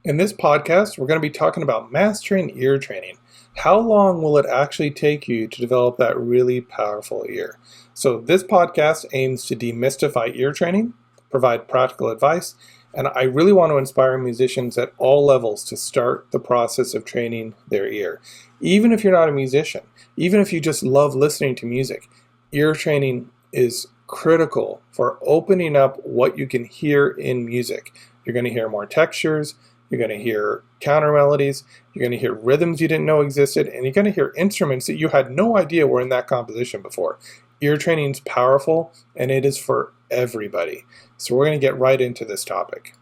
In this podcast, we're going to be talking about mastering ear training. How long will it actually take you to develop that really powerful ear? So this podcast aims to demystify ear training, provide practical advice, and I really want to inspire musicians at all levels to start the process of training their ear. Even if you're not a musician, even if you just love listening to music, ear training is critical for opening up what you can hear in music. You're going to hear more textures. You're going to hear counter melodies, you're going to hear rhythms you didn't know existed, and you're going to hear instruments that you had no idea were in that composition before. Ear training is powerful, and it is for everybody. So we're going to get right into this topic.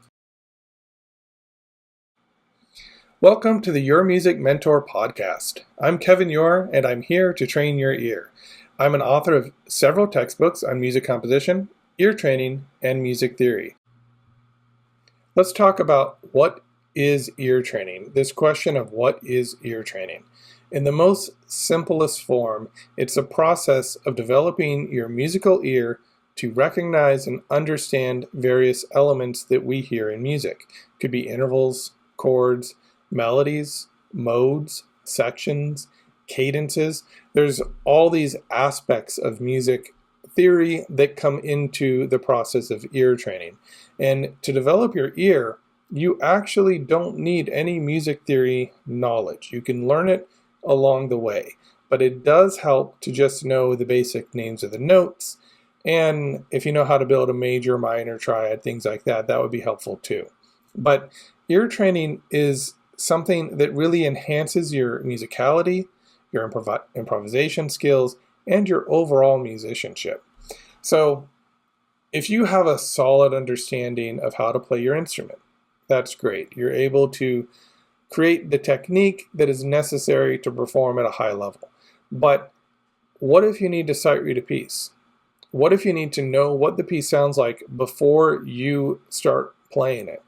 Welcome to the Your Music Mentor podcast. I'm Kevin Ure, and I'm here to train your ear. I'm an author of several textbooks on music composition, ear training, and music theory. Let's talk about what is ear training? This question of what is ear training? In the most simplest form, it's a process of developing your musical ear to recognize and understand various elements that we hear in music. It could be intervals, chords, melodies, modes, sections, cadences. There's all these aspects of music theory that come into the process of ear training. And to develop your ear, you actually don't need any music theory knowledge. You can learn it along the way, but it does help to just know the basic names of the notes, and if you know how to build a major, minor, triad, things like that, that would be helpful too. But ear training is something that really enhances your musicality, your improvisation skills, and your overall musicianship. So if you have a solid understanding of how to play your instrument, that's great. You're able to create the technique that is necessary to perform at a high level. But what if you need to sight read a piece? What if you need to know what the piece sounds like before you start playing it?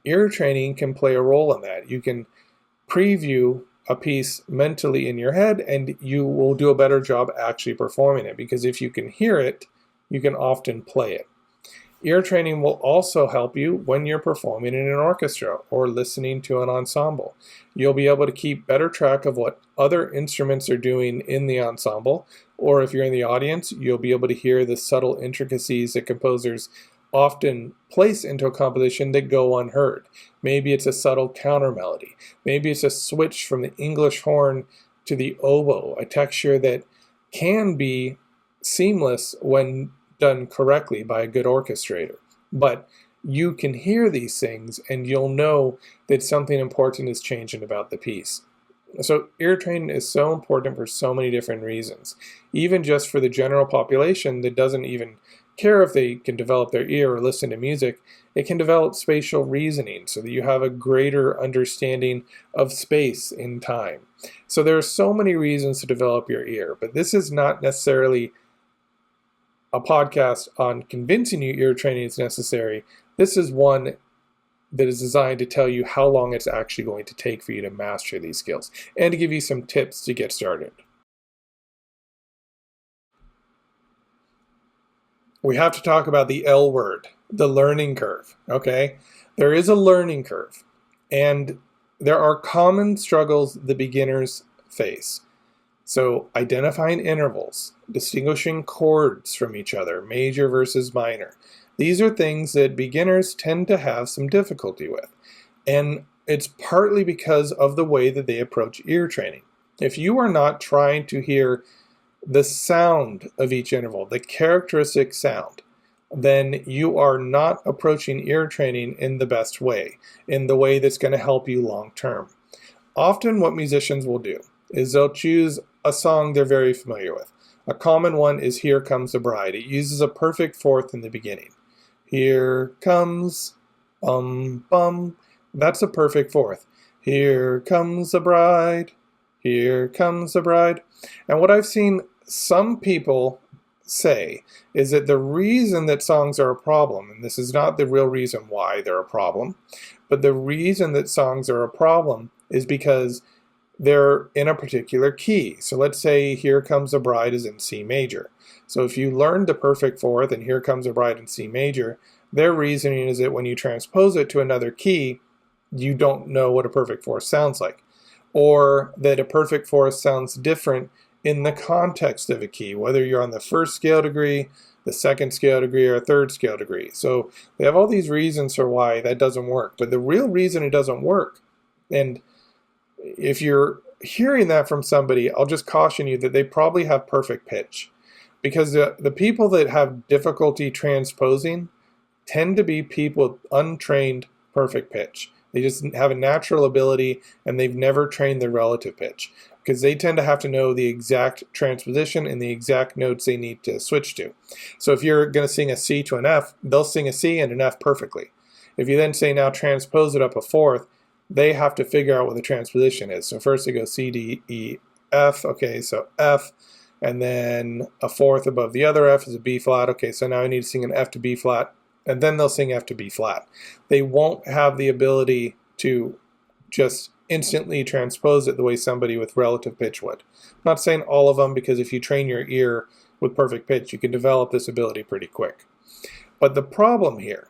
Ear training can play a role in that. You can preview a piece mentally in your head, and you will do a better job actually performing it, because if you can hear it, you can often play it. Ear training will also help you when you're performing in an orchestra or listening to an ensemble. You'll be able to keep better track of what other instruments are doing in the ensemble, or if you're in the audience, you'll be able to hear the subtle intricacies that composers often place into a composition that go unheard. Maybe it's a subtle counter melody. Maybe it's a switch from the English horn to the oboe, a texture that can be seamless when done correctly by a good orchestrator. But you can hear these things and you'll know that something important is changing about the piece. So ear training is so important for so many different reasons. Even just for the general population that doesn't even care if they can develop their ear or listen to music, it can develop spatial reasoning so that you have a greater understanding of space in time. So there are so many reasons to develop your ear, but this is not necessarily a podcast on convincing you ear training is necessary. This is one that is designed to tell you how long it's actually going to take for you to master these skills and to give you some tips to get started. We have to talk about the L word, the learning curve, okay? There is a learning curve, and there are common struggles the beginners face. So identifying intervals, distinguishing chords from each other, major versus minor. These are things that beginners tend to have some difficulty with. And it's partly because of the way that they approach ear training. If you are not trying to hear the sound of each interval, the characteristic sound, then you are not approaching ear training in the best way, in the way that's going to help you long term. Often what musicians will do is they'll choose a song they're very familiar with. A common one is Here Comes the Bride. It uses a perfect fourth in the beginning. Here comes, bum. That's a perfect fourth. Here comes the bride. Here comes the bride. And what I've seen some people say is that the reason that songs are a problem, and this is not the real reason why they're a problem, but the reason that songs are a problem is because they're in a particular key. So let's say Here Comes the Bride is in C major. So if you learn the perfect fourth and Here Comes the Bride in C major, their reasoning is that when you transpose it to another key, you don't know what a perfect fourth sounds like, or that a perfect fourth sounds different in the context of a key, whether you're on the first scale degree, the second scale degree, or a third scale degree. So they have all these reasons for why that doesn't work. But the real reason it doesn't work, and if you're hearing that from somebody, I'll just caution you that they probably have perfect pitch. Because the people that have difficulty transposing tend to be people with untrained perfect pitch. They just have a natural ability and they've never trained their relative pitch, because they tend to have to know the exact transposition and the exact notes they need to switch to. So if you're going to sing a C to an F, they'll sing a C and an F perfectly. If you then say now transpose it up a fourth, they have to figure out what the transposition is. So first they go C, D, E, F. Okay, so F. And then a fourth above the other F is a B flat. Okay, so now I need to sing an F to B flat. And then they'll sing F to B flat. They won't have the ability to just instantly transpose it the way somebody with relative pitch would. I'm not saying all of them, because if you train your ear with perfect pitch, you can develop this ability pretty quick. But the problem here,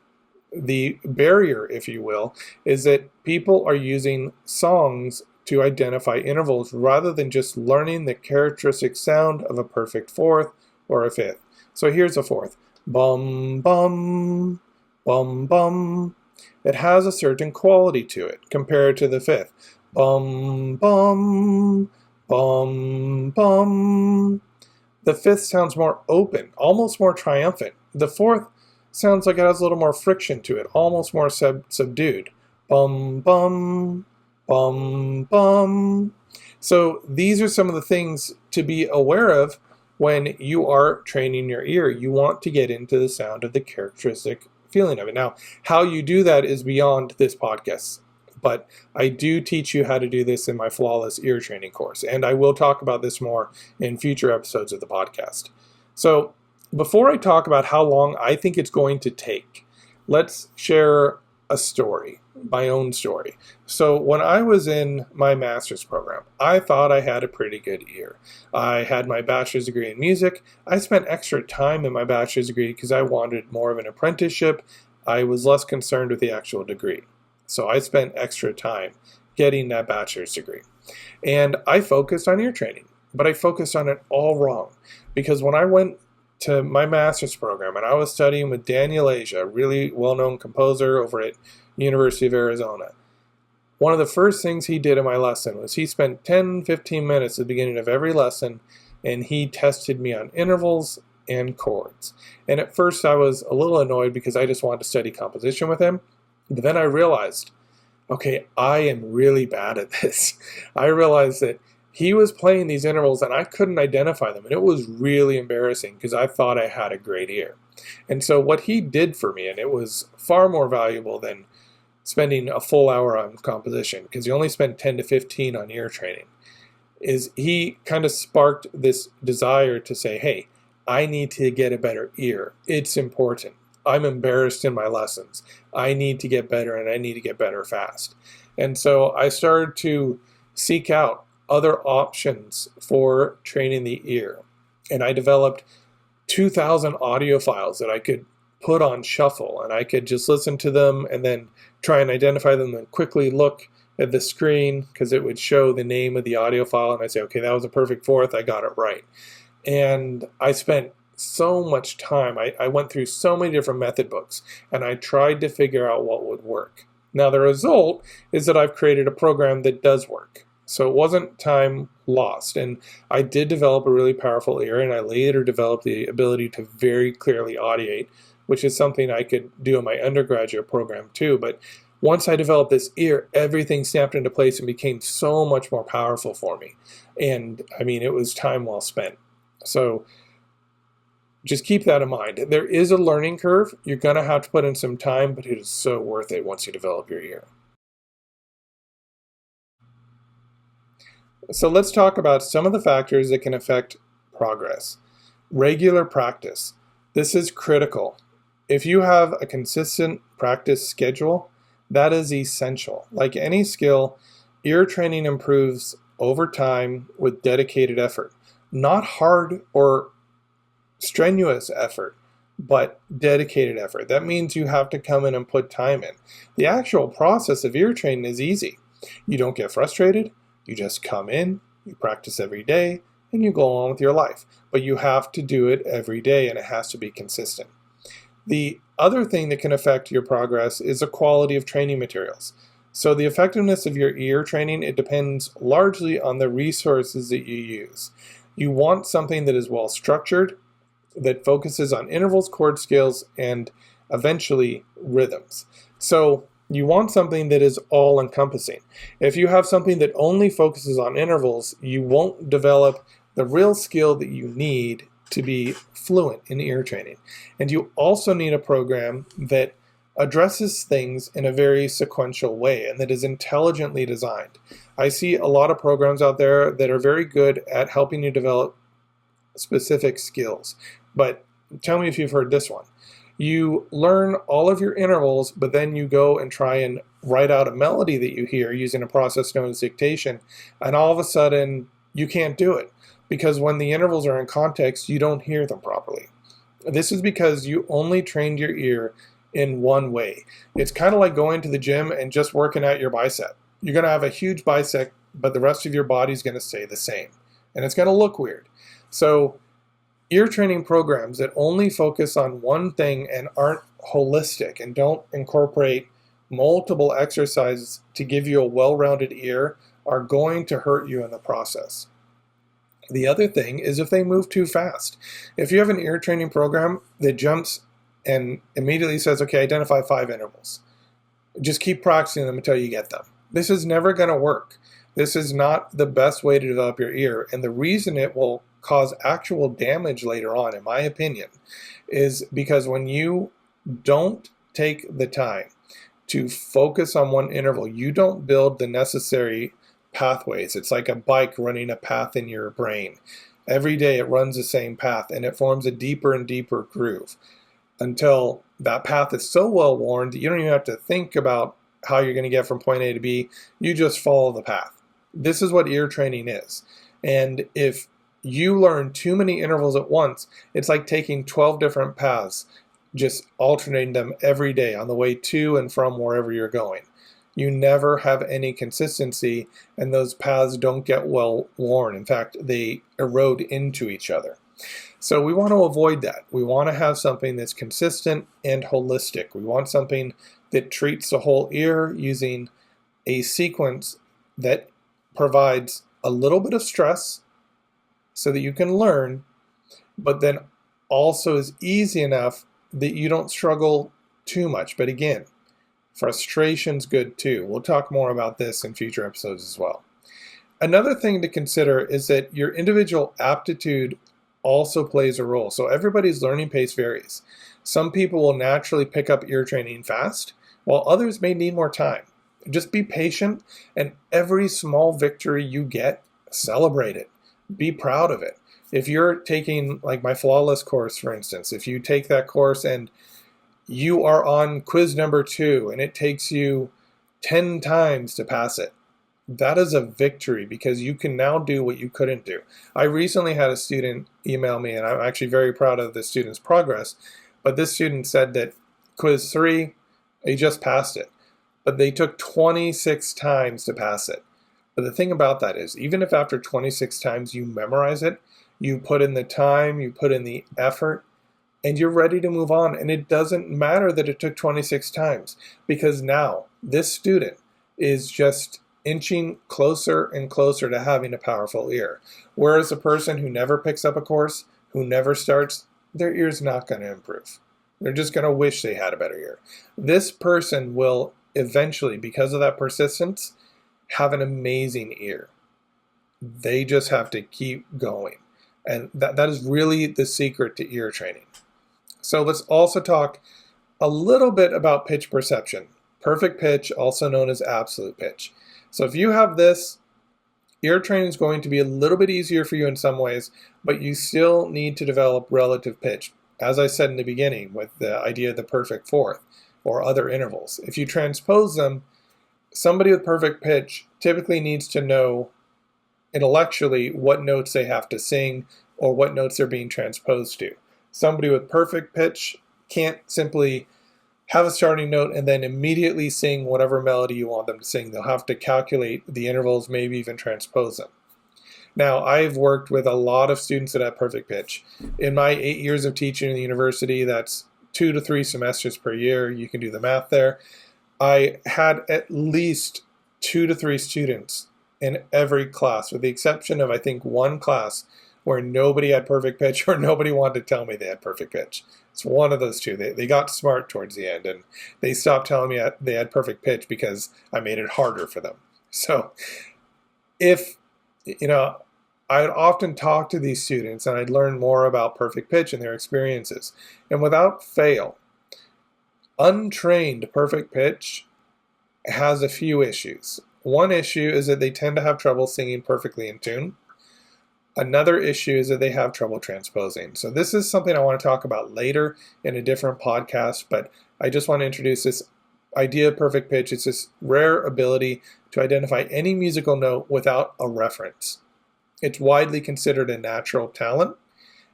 the barrier, if you will, is that people are using songs to identify intervals rather than just learning the characteristic sound of a perfect fourth or a fifth. So here's a fourth. Bum, bum, bum, bum. It has a certain quality to it compared to the fifth. Bum, bum, bum, bum. The fifth sounds more open, almost more triumphant. The fourth sounds like it has a little more friction to it, almost more subdued. Bum, bum, bum, bum. So these are some of the things to be aware of when you are training your ear. You want to get into the sound of the characteristic feeling of it. Now, how you do that is beyond this podcast, but I do teach you how to do this in my Flawless Ear Training course, and I will talk about this more in future episodes of the podcast. So before I talk about how long I think it's going to take, let's share a story, my own story. So when I was in my master's program, I thought I had a pretty good ear. I had my bachelor's degree in music. I spent extra time in my bachelor's degree because I wanted more of an apprenticeship. I was less concerned with the actual degree. So I spent extra time getting that bachelor's degree. And I focused on ear training, but I focused on it all wrong. Because when I went to my master's program and I was studying with Daniel Asia, a really well-known composer over at University of Arizona, one of the first things he did in my lesson was he spent 10-15 minutes at the beginning of every lesson and he tested me on intervals and chords. And at first I was a little annoyed because I just wanted to study composition with him. But then I realized, okay, I am really bad at this. I realized that he was playing these intervals and I couldn't identify them. And it was really embarrassing because I thought I had a great ear. And so what he did for me, and it was far more valuable than spending a full hour on composition, because he only spent 10 to 15 on ear training, is he kind of sparked this desire to say, hey, I need to get a better ear. It's important. I'm embarrassed in my lessons. I need to get better, and I need to get better fast. And so I started to seek out other options for training the ear. And I developed 2,000 audio files that I could put on shuffle, and I could just listen to them and then try and identify them and quickly look at the screen because it would show the name of the audio file, and I'd say, okay, that was a perfect fourth, I got it right. And I spent so much time. I went through so many different method books, and I tried to figure out what would work. Now the result is that I've created a program that does work. So it wasn't time lost. And I did develop a really powerful ear, and I later developed the ability to very clearly audiate, which is something I could do in my undergraduate program too. But once I developed this ear, everything snapped into place and became so much more powerful for me. And I mean, it was time well spent. So just keep that in mind. There is a learning curve. You're going to have to put in some time, but it is so worth it once you develop your ear. So let's talk about some of the factors that can affect progress. Regular practice. This is critical. If you have a consistent practice schedule, that is essential. Like any skill, ear training improves over time with dedicated effort. Not hard or strenuous effort, but dedicated effort. That means you have to come in and put time in. The actual process of ear training is easy. You don't get frustrated. You just come in, you practice every day, and you go on with your life. But you have to do it every day, and it has to be consistent. The other thing that can affect your progress is the quality of training materials. So the effectiveness of your ear training, it depends largely on the resources that you use. You want something that is well structured, that focuses on intervals, chord scales, and eventually rhythms. So you want something that is all-encompassing. If you have something that only focuses on intervals, you won't develop the real skill that you need to be fluent in ear training. And you also need a program that addresses things in a very sequential way and that is intelligently designed. I see a lot of programs out there that are very good at helping you develop specific skills. But tell me if you've heard this one. You learn all of your intervals, but then you go and try and write out a melody that you hear using a process known as dictation, and all of a sudden you can't do it because when the intervals are in context, you don't hear them properly. This is because you only trained your ear in one way. It's kind of like going to the gym and just working out your bicep. You're going to have a huge bicep, but the rest of your body is going to stay the same, and it's going to look weird. So ear training programs that only focus on one thing and aren't holistic and don't incorporate multiple exercises to give you a well-rounded ear are going to hurt you in the process. The other thing is if they move too fast. If you have an ear training program that jumps and immediately says, okay, identify 5 intervals, just keep practicing them until you get them. This is never going to work. This is not the best way to develop your ear, and the reason it will cause actual damage later on, in my opinion, is because when you don't take the time to focus on one interval, you don't build the necessary pathways. It's like a bike running a path in your brain. Every day it runs the same path, and it forms a deeper and deeper groove until that path is so well worn that you don't even have to think about how you're going to get from point A to B. You just follow the path. This is what ear training is. And if you learn too many intervals at once, it's like taking 12 different paths, just alternating them every day on the way to and from wherever you're going. You never have any consistency, and those paths don't get well worn. In fact, they erode into each other. So we want to avoid that. We want to have something that's consistent and holistic. We want something that treats the whole ear using a sequence that provides a little bit of stress so that you can learn, but then also is easy enough that you don't struggle too much. But again, frustration's good too. We'll talk more about this in future episodes as well. Another thing to consider is that your individual aptitude also plays a role. So everybody's learning pace varies. Some people will naturally pick up ear training fast, while others may need more time. Just be patient, and every small victory you get, celebrate it. Be proud of it. If you're taking like my flawless course, for instance, if you take that course and you are on quiz number 2 and it takes you 10 times to pass it, that is a victory because you can now do what you couldn't do. I recently had a student email me, and I'm actually very proud of the student's progress, but this student said that quiz 3, he just passed it, but they took 26 times to pass it. But the thing about that is, even if after 26 times you memorize it, you put in the time, you put in the effort, and you're ready to move on. And it doesn't matter that it took 26 times, because now this student is just inching closer and closer to having a powerful ear. Whereas a person who never picks up a course, who never starts, their ear's not going to improve. They're just going to wish they had a better ear. This person will eventually, because of that persistence, have an amazing ear. They just have to keep going. And that is really the secret to ear training. So let's also talk a little bit about pitch perception. Perfect pitch, also known as absolute pitch. So if you have this, ear training is going to be a little bit easier for you in some ways, but you still need to develop relative pitch. As I said in the beginning with the idea of the perfect fourth or other intervals. If you transpose them, somebody with perfect pitch typically needs to know intellectually what notes they have to sing or what notes they're being transposed to. Somebody with perfect pitch can't simply have a starting note and then immediately sing whatever melody you want them to sing. They'll have to calculate the intervals, maybe even transpose them. Now, I've worked with a lot of students that have perfect pitch. In my 8 years of teaching in the university, that's 2 to 3 semesters per year. You can do the math there. I had at least 2 to 3 students in every class, with the exception of, I think, one class where nobody had perfect pitch or nobody wanted to tell me they had perfect pitch. It's one of those two. They got smart towards the end, and they stopped telling me they had perfect pitch because I made it harder for them. So if, I'd often talk to these students and I'd learn more about perfect pitch and their experiences. And without fail, untrained perfect pitch has a few issues. One issue is that they tend to have trouble singing perfectly in tune. Another issue is that they have trouble transposing. So this is something I want to talk about later in a different podcast, but I just want to introduce this idea of perfect pitch. It's this rare ability to identify any musical note without a reference. It's widely considered a natural talent,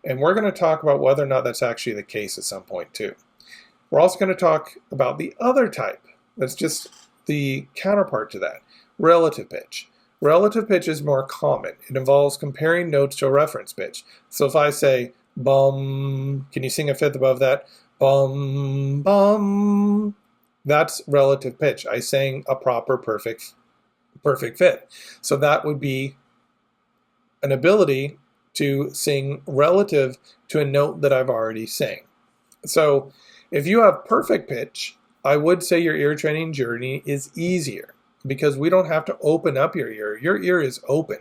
and we're going to talk about whether or not that's actually the case at some point too. We're also going to talk about the other type. That's just the counterpart to that, relative pitch. Relative pitch is more common. It involves comparing notes to a reference pitch. So if I say bum, can you sing a fifth above that? Bum, bum. That's relative pitch. I sang a proper perfect fifth. So that would be an ability to sing relative to a note that I've already sang. So if you have perfect pitch, I would say your ear training journey is easier because we don't have to open up your ear. Your ear is open.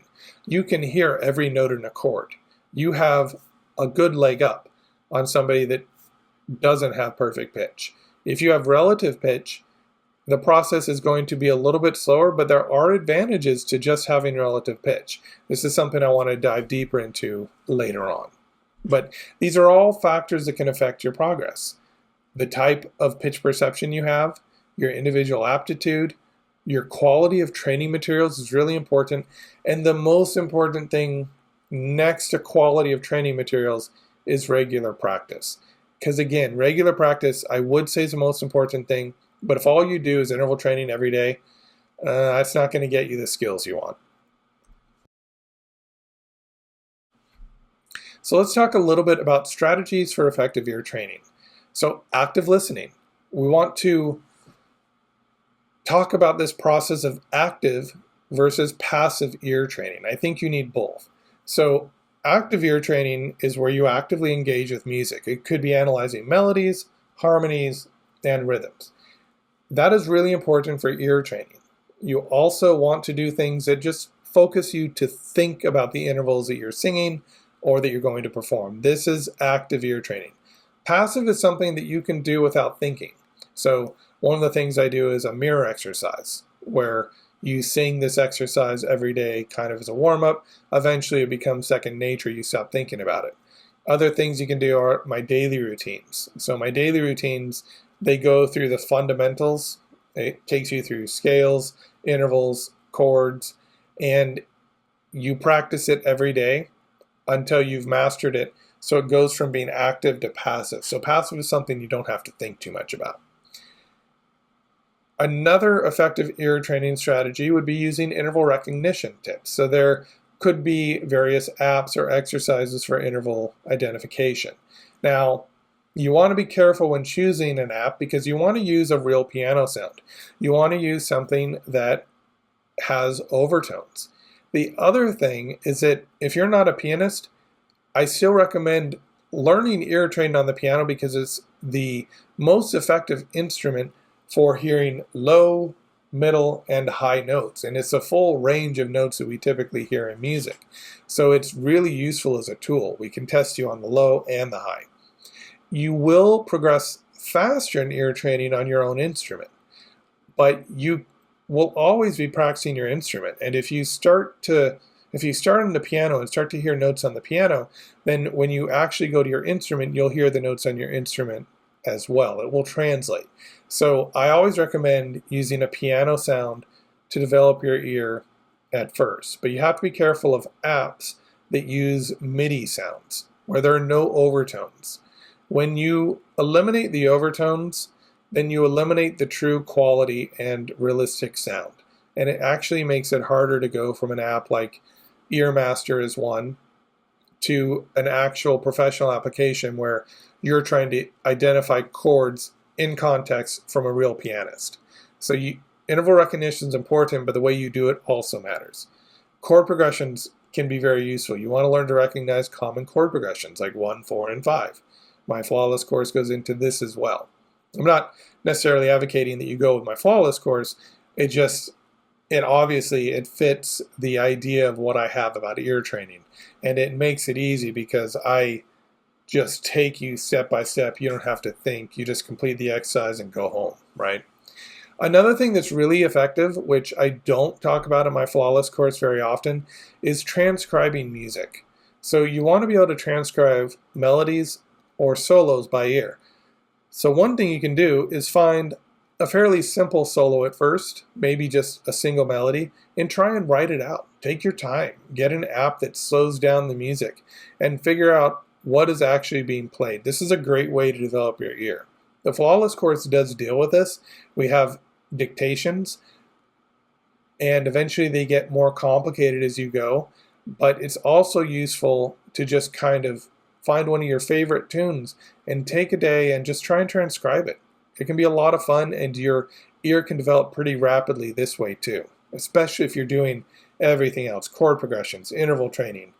You can hear every note in a chord. You have a good leg up on somebody that doesn't have perfect pitch. If you have relative pitch, the process is going to be a little bit slower, but there are advantages to just having relative pitch. This is something I want to dive deeper into later on. But these are all factors that can affect your progress. The type of pitch perception you have, your individual aptitude, your quality of training materials is really important. And the most important thing next to quality of training materials is regular practice. Because again, regular practice, I would say, is the most important thing. But if all you do is interval training every day, that's not going to get you the skills you want. So let's talk a little bit about strategies for effective ear training. So active listening. We want to talk about this process of active versus passive ear training. I think you need both. So active ear training is where you actively engage with music. It could be analyzing melodies, harmonies, and rhythms. That is really important for ear training. You also want to do things that just focus you to think about the intervals that you're singing or that you're going to perform. This is active ear training. Passive is something that you can do without thinking. So one of the things I do is a mirror exercise where you sing this exercise every day kind of as a warm-up. Eventually it becomes second nature. You stop thinking about it. Other things you can do are my daily routines. So my daily routines, they go through the fundamentals. It takes you through scales, intervals, chords, and you practice it every day until you've mastered it. So it goes from being active to passive. So passive is something you don't have to think too much about. Another effective ear training strategy would be using interval recognition tips. So there could be various apps or exercises for interval identification. Now, you want to be careful when choosing an app because you want to use a real piano sound. You want to use something that has overtones. The other thing is that if you're not a pianist, I still recommend learning ear training on the piano because it's the most effective instrument for hearing low, middle, and high notes. And it's a full range of notes that we typically hear in music. So it's really useful as a tool. We can test you on the low and the high. You will progress faster in ear training on your own instrument, but you will always be practicing your instrument. And if you start on the piano and start to hear notes on the piano, then when you actually go to your instrument, you'll hear the notes on your instrument as well. It will translate. So I always recommend using a piano sound to develop your ear at first. But you have to be careful of apps that use MIDI sounds, where there are no overtones. When you eliminate the overtones, then you eliminate the true quality and realistic sound. And it actually makes it harder to go from an app like Earmaster is one to an actual professional application where you're trying to identify chords in context from a real pianist. So interval recognition is important, but the way you do it also matters. Chord progressions can be very useful. You want to learn to recognize common chord progressions like 1, 4, and 5. My Flawless course goes into this as well. I'm not necessarily advocating that you go with my Flawless course. Obviously it fits the idea of what I have about ear training, and it makes it easy because I just take you step by step. You don't have to think. You just complete the exercise and go home, right? Another thing that's really effective, which I don't talk about in my Flawless course very often, is transcribing music. So you want to be able to transcribe melodies or solos by ear. So one thing you can do is find a fairly simple solo at first, maybe just a single melody, and try and write it out. Take your time. Get an app that slows down the music and figure out what is actually being played. This is a great way to develop your ear. The Flawless course does deal with this. We have dictations, and eventually they get more complicated as you go, but it's also useful to just kind of find one of your favorite tunes and take a day and just try and transcribe it. It can be a lot of fun, and your ear can develop pretty rapidly this way too, especially if you're doing everything else, chord progressions, interval training,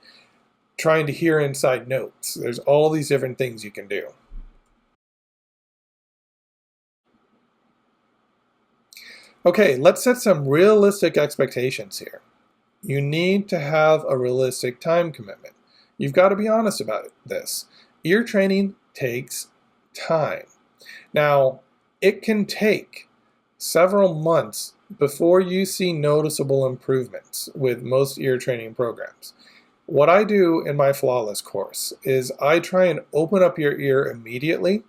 trying to hear inside notes. There's all these different things you can do. Okay, let's set some realistic expectations here. You need to have a realistic time commitment. You've got to be honest about this. Ear training takes time. Now, it can take several months before you see noticeable improvements with most ear training programs. What I do in my Flawless course is I try and open up your ear immediately,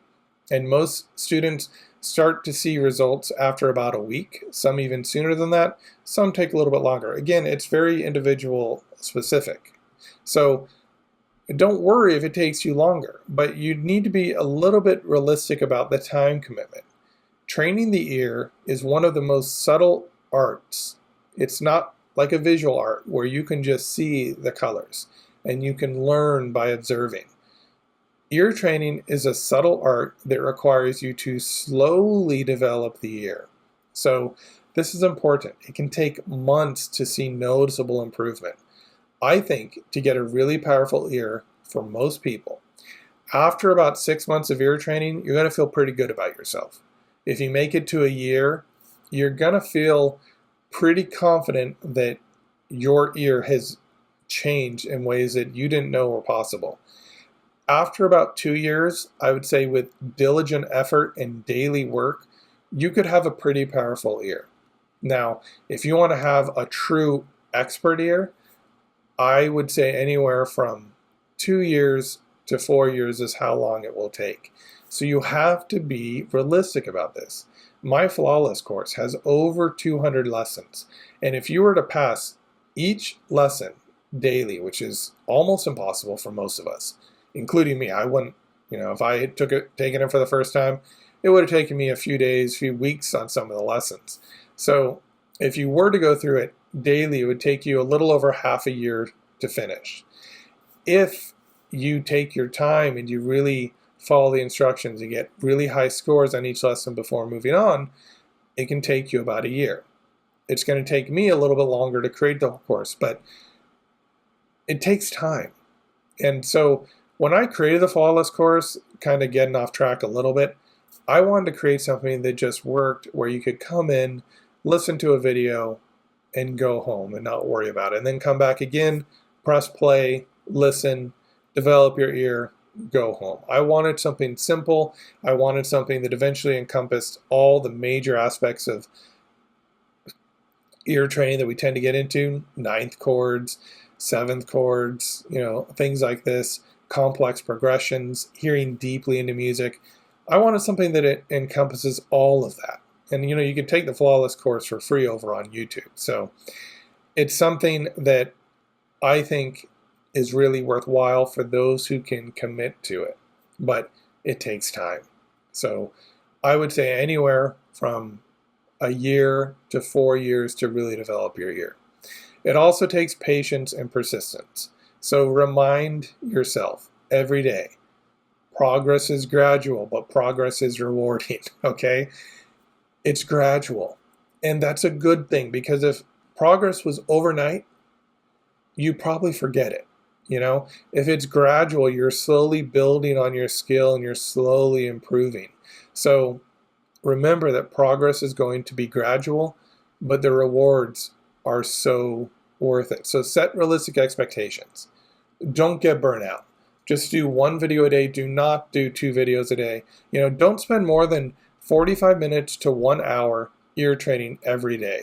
and most students start to see results after about a week, some even sooner than that, some take a little bit longer. Again, it's very individual specific. So don't worry if it takes you longer, but you need to be a little bit realistic about the time commitment. Training the ear is one of the most subtle arts. It's not like a visual art where you can just see the colors and you can learn by observing. Ear training is a subtle art that requires you to slowly develop the ear. So this is important. It can take months to see noticeable improvement. I think to get a really powerful ear for most people, after about 6 months of ear training, you're going to feel pretty good about yourself. If you make it to a year, you're going to feel pretty confident that your ear has changed in ways that you didn't know were possible. After about 2 years, I would say with diligent effort and daily work, you could have a pretty powerful ear. Now, if you want to have a true expert ear, I would say anywhere from 2 years to 4 years is how long it will take. So you have to be realistic about this. My Flawless course has over 200 lessons, and if you were to pass each lesson daily, which is almost impossible for most of us, including me, I wouldn't, if I had taken it for the first time, it would have taken me a few days, few weeks on some of the lessons. So if you were to go through it daily, it would take you a little over half a year to finish. If you take your time and you really follow the instructions and get really high scores on each lesson before moving on, it can take you about a year. It's going to take me a little bit longer to create the whole course, but it takes time. And so when I created the Flawless course, kind of getting off track a little bit, I wanted to create something that just worked where you could come in, listen to a video, and go home and not worry about it. And then come back again, press play, listen, develop your ear, go home. I wanted something simple. I wanted something that eventually encompassed all the major aspects of ear training that we tend to get into, ninth chords, seventh chords, things like this, complex progressions, hearing deeply into music. I wanted something that it encompasses all of that. And you can take the Flawless course for free over on YouTube. So it's something that I think is really worthwhile for those who can commit to it. But it takes time. So I would say anywhere from a year to 4 years to really develop your ear. It also takes patience and persistence. So remind yourself every day, progress is gradual, but progress is rewarding, okay? It's gradual. And that's a good thing, because if progress was overnight, you probably forget it. If it's gradual, you're slowly building on your skill and you're slowly improving. So remember that progress is going to be gradual, but the rewards are so worth it. So set realistic expectations. Don't get burnt out. Just do 1 video a day. Do not do 2 videos a day. Don't spend more than 45 minutes to 1 hour ear training every day.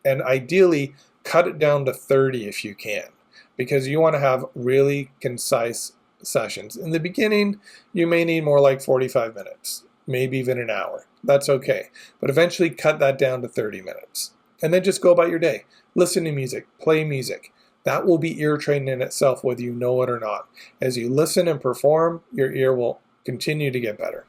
And ideally, cut it down to 30 if you can, because you want to have really concise sessions. In the beginning, you may need more like 45 minutes, maybe even an hour. That's okay. But eventually cut that down to 30 minutes. And then just go about your day. Listen to music, play music. That will be ear training in itself, whether you know it or not. As you listen and perform, your ear will continue to get better.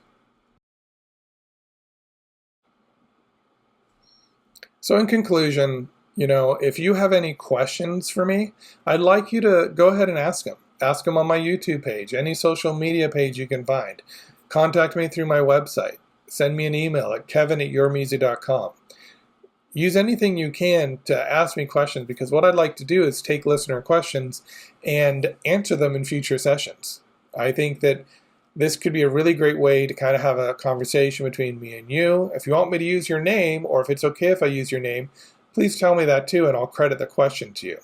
So in conclusion, if you have any questions for me, I'd like you to go ahead and ask them. Ask them on my YouTube page, any social media page you can find. Contact me through my website. Send me an email at Kevin@UreMusic.com. Use anything you can to ask me questions, because what I'd like to do is take listener questions and answer them in future sessions. I think that this could be a really great way to kind of have a conversation between me and you. If you want me to use your name, or if it's okay if I use your name, please tell me that too, and I'll credit the question to you.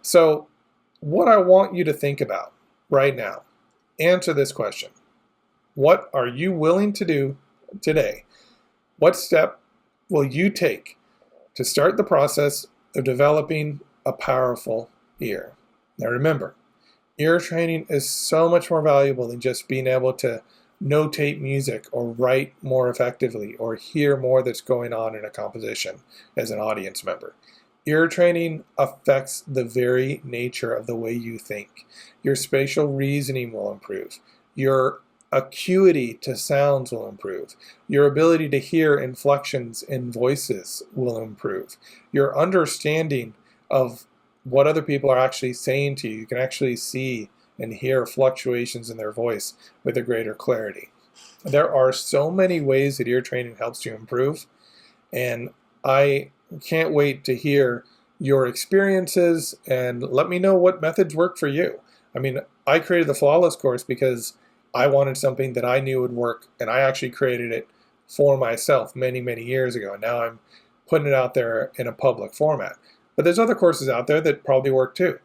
So what I want you to think about right now, answer this question. What are you willing to do today? What step will you take to start the process of developing a powerful ear? Now remember, ear training is so much more valuable than just being able to notate music or write more effectively or hear more that's going on in a composition as an audience member. Ear training affects the very nature of the way you think. Your spatial reasoning will improve. Your acuity to sounds will improve. Your ability to hear inflections in voices will improve. Your understanding of what other people are actually saying to you, you can actually see and hear fluctuations in their voice with a greater clarity. There are so many ways that ear training helps you improve, and I can't wait to hear your experiences and let me know what methods work for you. I created the Flawless course because I wanted something that I knew would work, and I actually created it for myself many, many years ago, and now I'm putting it out there in a public format. But there's other courses out there that probably work too.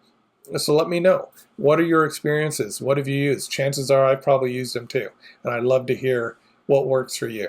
So let me know. What are your experiences? What have you used? Chances are I've probably used them too, and I'd love to hear what works for you.